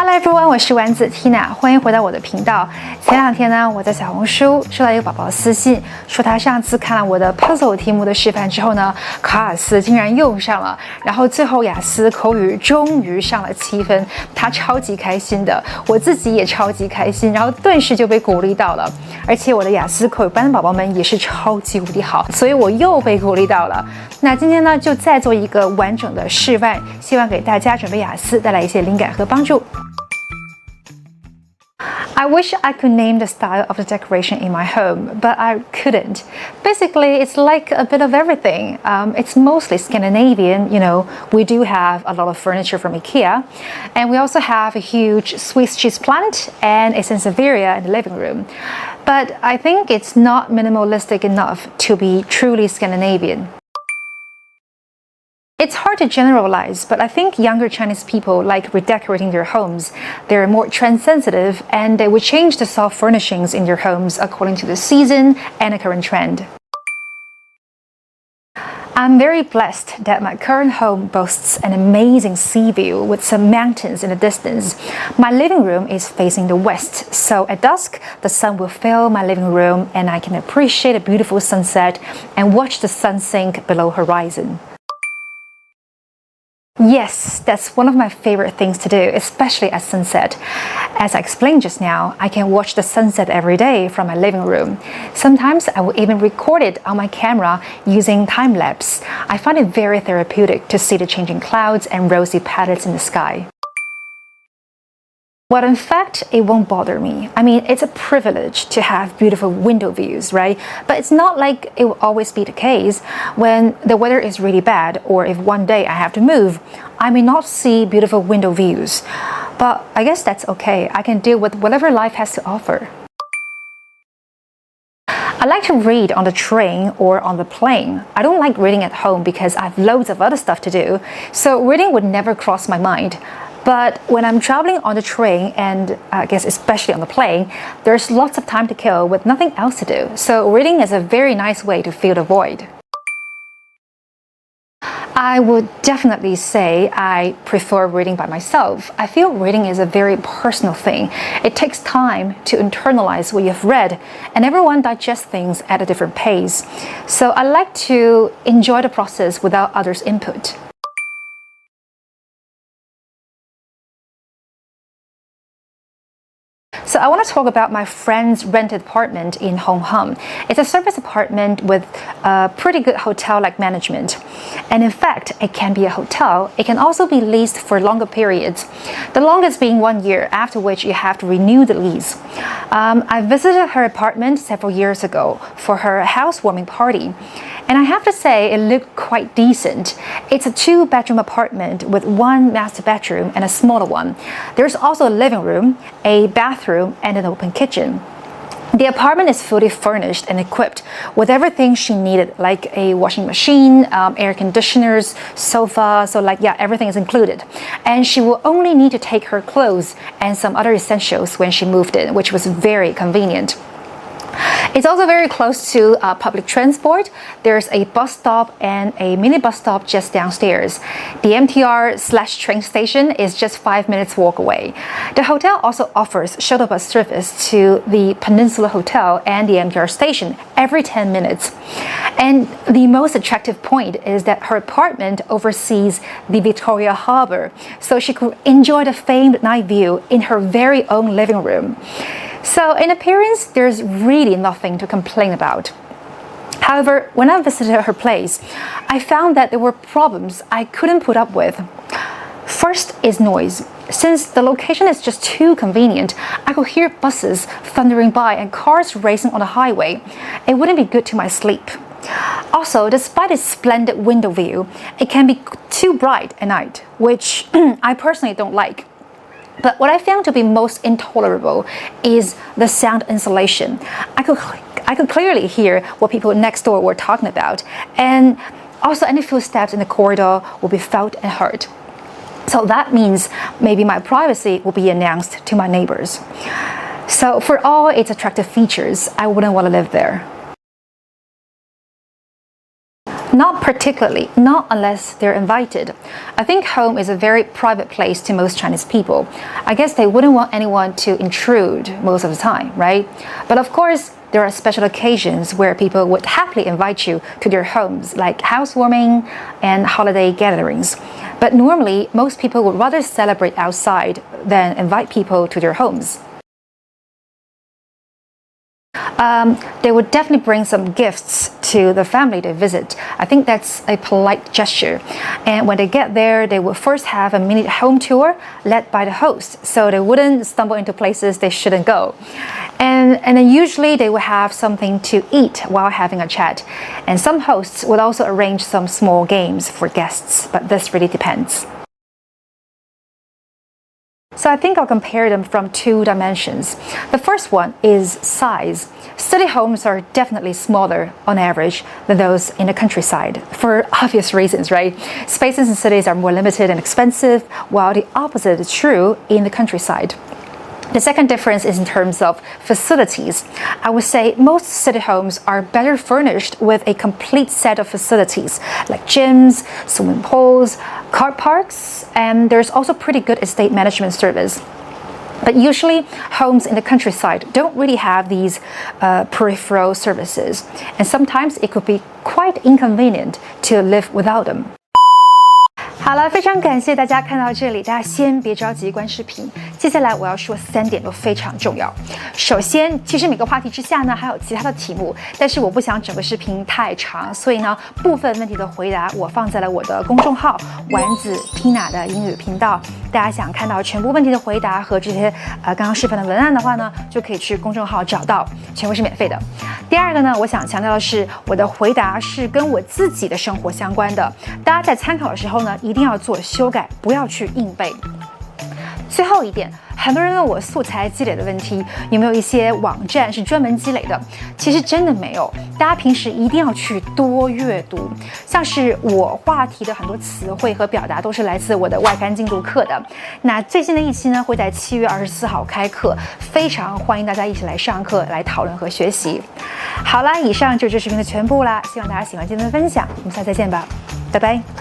Hello everyone， 我是丸子 Tina， 欢迎回到我的频道。前两天呢，我在小红书收到一个宝宝私信，说他上次看了我的 puzzle 题目的示范之后呢，考雅思竟然用上了，然后最后雅思口语终于上了7分，他超级开心的，我自己也超级开心，然后顿时就被鼓励到了。而且我的雅思口语班的宝宝们也是超级无敌好，所以我又被鼓励到了。那今天呢，就再做一个完整的示范，希望给大家准备雅思带来一些灵感和帮助。I wish I could name the style of the decoration in my home, but I couldn't. Basically, it's like a bit of everything. It's mostly Scandinavian, you know, we do have a lot of furniture from IKEA, and we also have a huge Swiss cheese plant and a Sansevieria in the living room. But I think it's not minimalistic enough to be truly Scandinavian. It's hard to generalize, but I think younger Chinese people like redecorating their homes. They're more trend-sensitive, and they would change the soft furnishings in their homes according to the season and the current trend. I'm very blessed that my current home boasts an amazing sea view with some mountains in the distance. My living room is facing the west, so at dusk, the sun will fill my living room and I can appreciate a beautiful sunset and watch the sun sink below horizon. Yes, that's one of my favorite things to do, especially at sunset. As I explained just now, I can watch the sunset every day from my living room. Sometimes I will even record it on my camera using time-lapse. I find it very therapeutic to see the changing clouds and rosy patterns in the sky. Well, in fact, it won't bother me. I mean, it's a privilege to have beautiful window views, right? But it's not like it will always be the case. When the weather is really bad, or if one day I have to move, I may not see beautiful window views. But I guess that's okay. I can deal with whatever life has to offer. I like to read on the train or on the plane. I don't like reading at home because I have loads of other stuff to do. So reading would never cross my mind. But when I'm traveling on the train, and I guess especially on the plane, there's lots of time to kill with nothing else to do. So reading is a very nice way to fill the void. I would definitely say I prefer reading by myself. I feel reading is a very personal thing. It takes time to internalize what you've read, and everyone digests things at a different pace. So I like to enjoy the process without others' input. So I want to talk about my friend's rented apartment in Hong Kong. It's a service apartment with a pretty good hotel-like management. And in fact, it can be a hotel. It can also be leased for longer periods. The longest being 1 year, after which you have to renew the lease. I visited her apartment several years ago for her housewarming party. And I have to say, it looked quite decent. It's a 2-bedroom apartment with 1 master bedroom and a smaller one. There's also a living room, a bathroom, and an open kitchen. The apartment is fully furnished and equipped with everything she needed, like a washing machine, air conditioners, sofa, so everything is included. And she will only need to take her clothes and some other essentials when she moved in, which was very convenient. It's also very close to public transport. There's a bus stop and a mini bus stop just downstairs. The MTR/train station is just 5 minutes walk away. The hotel also offers shuttle bus service to the Peninsula Hotel and the MTR station every 10 minutes. And the most attractive point is that her apartment oversees the Victoria Harbour, so she could enjoy the famed night view in her very own living room. So in appearance, there's really nothing to complain about. However, when I visited her place, I found that there were problems I couldn't put up with. First is noise. Since the location is just too convenient, I could hear buses thundering by and cars racing on the highway. It wouldn't be good to my sleep. Also, despite its splendid window view, it can be too bright at night, which I personally don't like. But what I found to be most intolerable is the sound insulation. I could clearly hear what people next door were talking about, and also any footsteps in the corridor will be felt and heard. So that means maybe my privacy will be announced to my neighbors. So for all its attractive features, I wouldn't want to live there. Not particularly, not unless they're invited. I think home is a very private place to most Chinese people. I guess they wouldn't want anyone to intrude most of the time, right? But of course, there are special occasions where people would happily invite you to their homes, like housewarming and holiday gatherings. But normally, most people would rather celebrate outside than invite people to their homes. They would definitely bring some gifts to the family they visit. I think that's a polite gesture. And when they get there, they would first have a mini home tour led by the host, so they wouldn't stumble into places they shouldn't go. And then usually they would have something to eat while having a chat. And some hosts would also arrange some small games for guests, but this really depends. So I think I'll compare them from two dimensions. The first one is size. City homes are definitely smaller on average than those in the countryside, for obvious reasons, right? Spaces in cities are more limited and expensive, while the opposite is true in the countryside. The second difference is in terms of facilities. I would say most city homes are better furnished with a complete set of facilities like gyms, swimming pools, car parks, and there's also pretty good estate management service. But usually, homes in the countryside don't really have these peripheral services, and sometimes it could be quite inconvenient to live without them. 好了，非常感谢大家看到这里，大家先别着急关视频。接下来我要说3点都非常重要。首先，其实每个话题之下呢还有其他的题目，但是我不想整个视频太长，所以呢部分问题的回答我放在了我的公众号丸子 Tina 的英语频道。大家想看到全部问题的回答和这些刚刚示范的文案的话呢，就可以去公众号找到，全部是免费的。第二个呢，我想强调的是，我的回答是跟我自己的生活相关的，大家在参考的时候呢，一定要做修改，不要去硬背。最后一点，很多人问我素材积累的问题，有没有一些网站是专门积累的？其实真的没有，大家平时一定要去多阅读。像是我话题的很多词汇和表达都是来自我的外刊进度课的。那最新的一期呢，会在7月24号开课，非常欢迎大家一起来上课，来讨论和学习。好啦，以上就是这视频的全部啦，希望大家喜欢今天的分享，我们下次再见吧，拜拜。